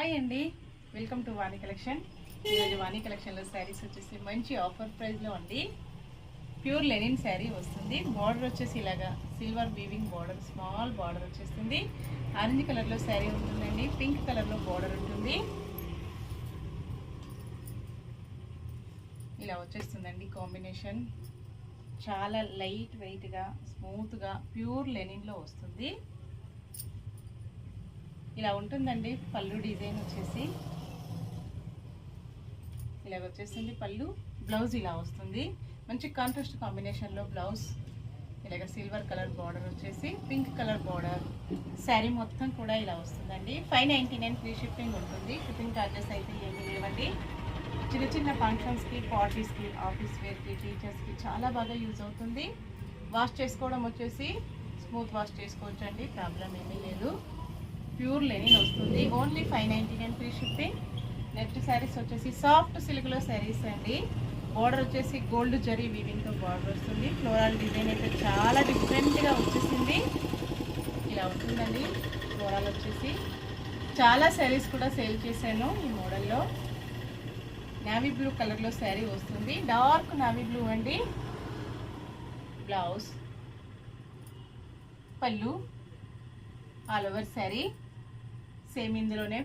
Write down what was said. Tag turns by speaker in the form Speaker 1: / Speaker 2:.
Speaker 1: Hi అండి, welcome to Vani collection. ఈరోజు వాణి కలెక్షన్లో శారీస్ వచ్చేసి మంచి ఆఫర్ ప్రైస్లో అండి. ప్యూర్ లెనిన్ శారీ వస్తుంది. బార్డర్ వచ్చేసి ఇలాగా silver weaving border, small border వచ్చేస్తుంది. ఆరెంజ్ కలర్లో శారీ ఉంటుందండి, పింక్ కలర్లో బార్డర్ ఉంటుంది. ఇలా వచ్చేస్తుందండి కాంబినేషన్. చాలా లైట్ వెయిట్గా స్మూత్గా ప్యూర్ లెనిన్లో వస్తుంది. ఇలా ఉంటుందండి పళ్ళు డిజైన్ వచ్చేసి ఇలా వచ్చేసింది పళ్ళు. బ్లౌజ్ ఇలా వస్తుంది, మంచి కాంట్రాస్ట్ కాంబినేషన్లో బ్లౌజ్. ఇలాగ సిల్వర్ కలర్ బార్డర్ వచ్చేసి పింక్ కలర్ బార్డర్. శారీ మొత్తం కూడా ఇలా వస్తుందండి. 599 ఫ్రీ షిప్పింగ్ ఉంటుంది. షిప్పింగ్ ఛార్జెస్ అయితే ఏమీ లేవండి. చిన్న చిన్న ఫంక్షన్స్కి, పార్టీస్కి, ఆఫీస్ వేర్కి, టీచర్స్కి చాలా బాగా యూజ్ అవుతుంది. వాష్ చేసుకోవడం వచ్చేసి స్మూత్ వాష్ చేసుకోవచ్చు అండి, ప్రాబ్లం ఏమీ లేదు. ప్యూర్ లెనిన్ వస్తుంది. Only 599 free shipping. Next saris వచ్చేసి సాఫ్ట్ సిల్క్లో శారీస్ అండి. బార్డర్ వచ్చేసి గోల్డ్ జరీ వీవింగ్తో బార్డర్ వస్తుంది. ఫ్లోరల్ డిజైన్ అయితే చాలా డిఫరెంట్గా వచ్చేసింది. ఇలా ఉంటుందండి ఫ్లోరల్ వచ్చేసి. చాలా శారీస్ కూడా సేల్ చేశాను ఈ మోడల్లో. నావీ బ్లూ కలర్లో శారీ వస్తుంది, డార్క్ నావీ బ్లూ అండి. బ్లౌజ్, పళ్ళు, ఆల్ ఓవర్ శారీ సేమ్ ఇందులోనే